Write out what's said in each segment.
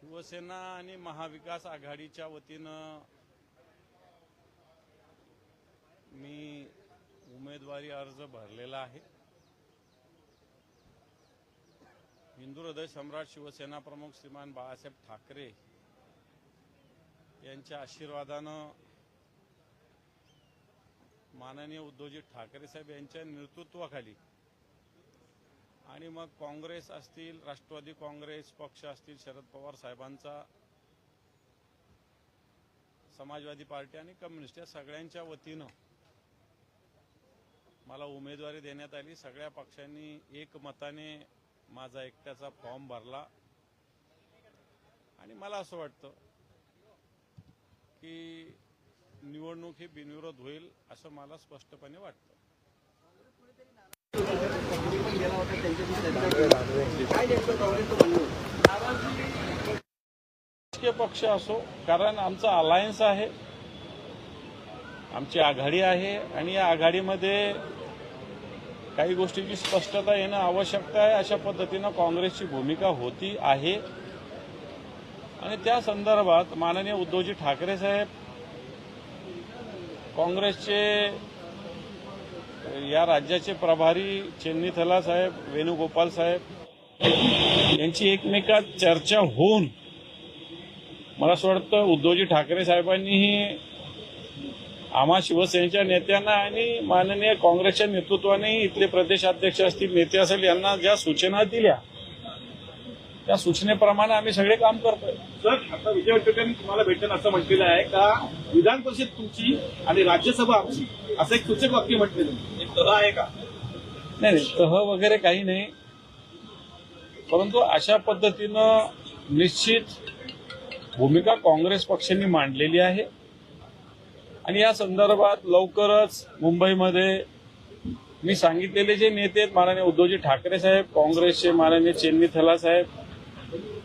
शिवसेना आणि महाविकास आघाडीच्या वतीनं मी उमेदवारी अर्ज भरलेला आहे। हिंदू हृदय सम्राट शिवसेना प्रमुख श्रीमान बाळासाहेब ठाकरे यांच्या आशीर्वादानं माननीय उद्धवजी ठाकरे साहेब यांच्या नेतृत्वाखाली आणि मग काँग्रेस असतील, राष्ट्रवादी काँग्रेस पक्ष असतील, शरद पवार साहेबांचा, समाजवादी पार्टी आणि कम्युनिस्ट या सगळ्यांच्या वतीनं मला उमेदवारी देण्यात आली। सगळ्या पक्षांनी एकमताने माझा एकट्याचा फॉर्म भरला आणि मला असं वाटतं की निवडणूक ही बिनविरोध होईल असं मला स्पष्टपणे वाटतं। राजकीय पक्ष असो, कारण आमचा अलायन्स आहे, आमची आघाडी आहे आणि या आघाडीमध्ये काही गोष्टींची स्पष्टता येणं आवश्यकता आहे। अशा पद्धतीनं काँग्रेसची भूमिका होती आहे आणि त्या संदर्भात माननीय उद्धवजी ठाकरे साहेब, काँग्रेसचे या राज्याचे प्रभारी चेन्नीथला साहेब, वेणुगोपाल साहेब यांची एकमेकात चर्चा होऊन मला असं वाटतं उद्धवजी ठाकरे साहेबांनीही आम्हा शिवसेनेच्या नेत्यांना आणि माननीय काँग्रेसच्या नेतृत्वाने इथले प्रदेशाध्यक्ष असतील, नेते असतील, यांना ज्या सूचना दिल्या त्या सूचनेप्रमाणे आम्ही सगळे काम करतोय। सर, आता विजय वडेट्टीवारांनी तुम्हाला भेटताना असं म्हटलेलं आहे का विधान परिषद तुमची आणि राज्यसभा आमची, असं एक सूचक वाक्य म्हटलेलं तह आहे का? नाही, तह वगैरे काही नाही, परंतु अशा पद्धतीनं निश्चित भूमिका काँग्रेस पक्षाने मांडलेली आहे आणि या संदर्भात लवकरच मुंबईमध्ये मी सांगितलेले जे नेते आहेत, माननीय उद्धवजी ठाकरे साहेब, काँग्रेसचे माननीय चेन्नीथला साहेब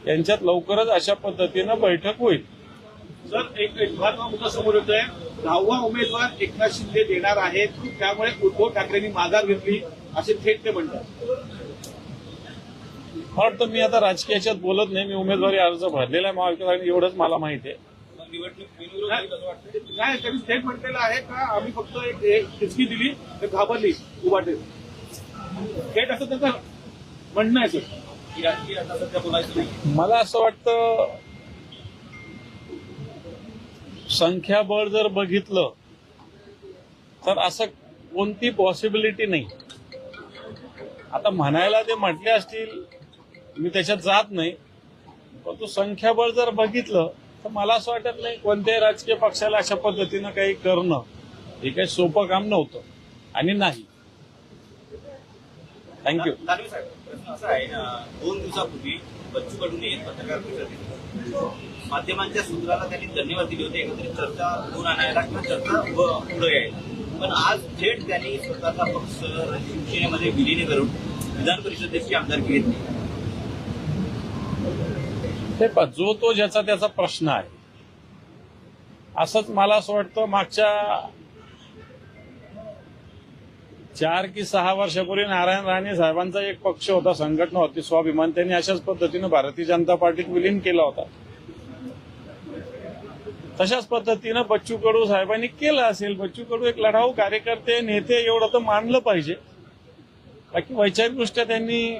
यांच्यात लवकरच अशा पद्धतीनं बैठक होईल। सर, एक महत्त्वाचा मुद्दा समोर येतोय, 10वा उमेदवार एकनाथ शिंदे देणार आहेत, त्यामुळे उद्धव ठाकरेंनी माघार घेतली असे थेट ते म्हणतात। मला वाटतं मी आता राजकीयाच्यात बोलत नाही, मी उमेदवारी अर्ज भरलेला आहे महाविकास आणि एवढंच मला माहिती आहे। नाही, त्यांनी थेट म्हटलेलं आहे का आम्ही फक्त एक खिचकी दिली तर घाबरली उभाटे, थेट असं त्याचं म्हणणं आहे। सर, मला असं वाटतं संख्याबळ जर बघितलं तर असं कोणती पॉसिबिलिटी नाही। आता म्हणायला ते म्हटले असतील, मी त्याच्यात जात नाही, परंतु संख्याबळ जर बघितलं तर मला असं वाटत नाही कोणत्याही राजकीय पक्षाला अशा पद्धतीनं काही करणं हे काही सोपं काम नव्हतं आणि नाही। थँक्यू। असं आहे, 2 दिवसापूर्वी बच्चू कडूने पत्रकार परिषदेत माध्यमांच्या सूत्राला त्यांनी धन्यवाद दिले होते, एकत्रित चर्चा होऊन आणायला किंवा चर्चा पुढे यायला, पण आज थेट त्यांनी स्वतःचा पक्ष शिवसेनेमध्ये विलीन करून विधान परिषदेची आमदारकी घेतली। हे जो तो ज्याचा त्याचा प्रश्न आहे, असंच मला असं वाटतं मागच्या 4 की 6 वर्षापूर्वी नारायण राणे साहेबांचा एक पक्ष होता, संघटना होती स्वाभिमान, त्यांनी अशाच पद्धतीनं भारतीय जनता पार्टीत विलीन केला होता। तशाच पद्धतीनं बच्चू कडू साहेबांनी केलं असेल। बच्चू कडू एक लढाऊ कार्यकर्ते, नेते, एवढं तर मानलं पाहिजे। बाकी वैचारिकदृष्ट्या त्यांनी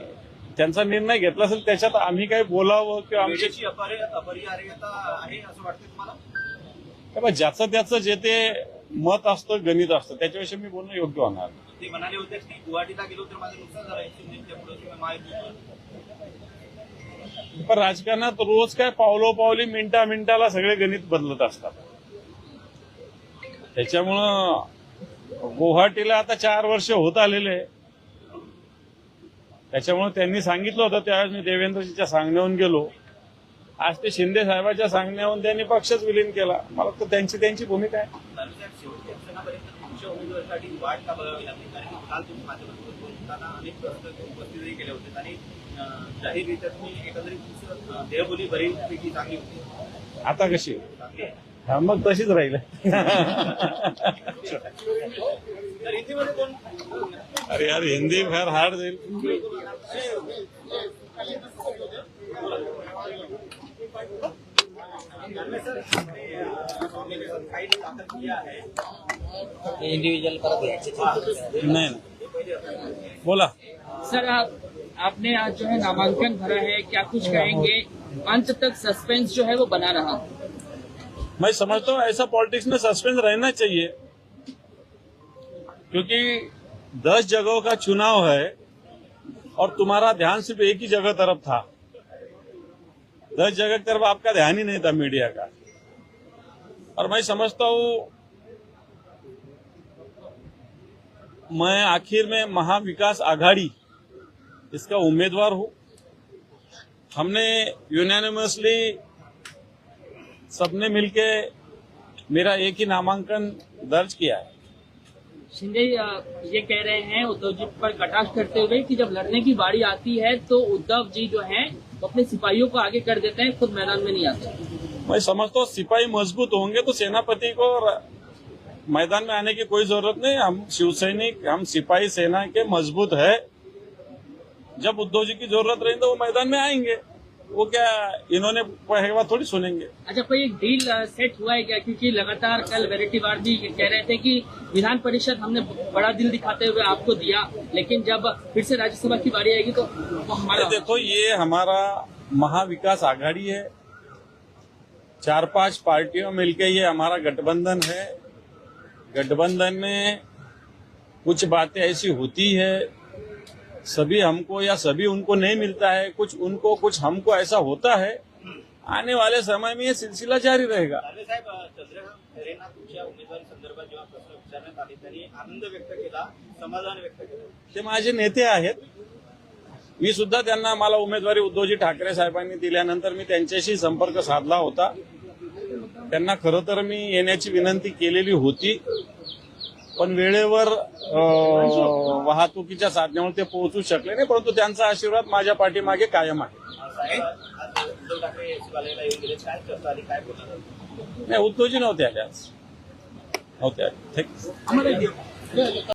त्यांचा निर्णय घेतला असेल, त्याच्यात आम्ही काही बोलावं किंवा आमची अपरिहार्यता आहे असं वाटतं तुम्हाला? ज्याचं त्याचं जे ते मत असतं, गणित असतं, त्याच्याविषयी मी बोलणं योग्य होणार। ते म्हणाले होते की गुवाहाटीला गेलो तर माझं नुकसान झालं, पण राजकारणात रोज काय पावलोपावली मिनिटाला सगळे गणित बदलत असतात। त्याच्यामुळं गुवाहाटीला आता 4 वर्ष होत आलेले, त्याच्यामुळे त्यांनी सांगितलं होतं त्यावेळेस मी देवेंद्रजीच्या सांगण्याहून गेलो, आज ते शिंदे साहेबांच्या सांगण्याहून त्यांनी पक्षच विलीन केला। मला तर त्यांची भूमिका आहे। शेवटच्या क्षणापर्यंत उमेदवारीसाठी वाट का बघावी लागली, कारण की काल तुम्ही माध्यमातून बोलताना अनेक प्रश्न उपस्थितही केले होते आणि जाहीररित्या तुम्ही एकंदरीत देहबोली बरीपैकी चांगली होती। आता कशी चांगली आहे, हा मग तशीच राहील। तर हिंदीमध्ये कोण? अरे यार, हिंदी फार हार्ड जाईल। सर आपने मामले के साथ फाइल दाखिल किया है इंडिविजुअल पर नहीं बोला। सर आपने आज जो है नामांकन भरा है, क्या कुछ कहेंगे? अंत तक सस्पेंस जो है वो बना रहा। मैं समझता हूँ ऐसा पॉलिटिक्स में सस्पेंस रहना चाहिए, क्योंकि 10 जगहों का चुनाव है और तुम्हारा ध्यान सिर्फ एक ही जगह तरफ था। 10 जगह की तरफ आपका ध्यान ही नहीं था मीडिया का। और मैं समझता हूँ मैं आखिर में महाविकास आघाड़ी इसका उम्मीदवार हूं। हमने यूनानिमसली सबने मिलके मेरा एक ही नामांकन दर्ज किया है। शिंदे ये कह रहे हैं उद्धव जी पर कटाक्ष करते हुए कि जब लड़ने की बारी आती है तो उद्धव जी जो हैं वो अपने सिपाहियों को आगे कर देते हैं, खुद मैदान में नहीं आते। मैं समझता हूँ सिपाही मजबूत होंगे तो सेनापति को मैदान में आने की कोई जरूरत नहीं। हम शिवसैनिक, हम सिपाही सेना के मजबूत है। जब उद्धव जी की जरूरत रही तो वो मैदान में आएंगे। वो क्या इन्होंने कहेगा थोड़ी सुनेंगे। अच्छा, कोई एक डील सेट हुआ है क्या? क्योंकि लगातार कल वेरेटीवार भी कह रहे थे कि विधान परिषद हमने बड़ा दिल दिखाते हुए आपको दिया, लेकिन जब फिर से राज्यसभा की बारी आएगी तो वो हमारा। देखो, ये हमारा महाविकास आघाड़ी है, 4-5 पार्टियों मिलके ये हमारा गठबंधन है। गठबंधन में कुछ बातें ऐसी होती है, सभी हमको या सभी उनको नहीं मिलता है, कुछ उनको कुछ हमको, ऐसा होता है। आने वाले समय में ये सिलसिला जारी रहेगा। दानवे साहेब, चंद्रकांत खैरेंना तुमच्या उमेदवारी संदर्भात जेव्हा प्रश्न विचारण्यात आले त्यांनी आनंद व्यक्त केला, समाधान व्यक्त केलं. ते माझे नेते आहेत. मी सुद्धा त्यांना, मला उमेदवारी उद्धवजी ठाकरे साहेबांनी दिल्यानंतर मी त्यांच्याशी संपर्क साधला होता. त्यांना खरं तर मी येण्याची विनंती केलेली होती, पण वेळेवर वाहतुकीच्या साधनामुळे ते पोहोचू शकले नाही, परंतु त्यांचा आशीर्वाद माझ्या पाठीमागे कायम आहे. साहेब, आज उद्धव ठाकरे सचिवालयाला येऊन गेले, काय चर्चा आली, काय बोलणार? नाही, उद्धवजी नव्हते आले आज, नव्हते आले. थँक्यू.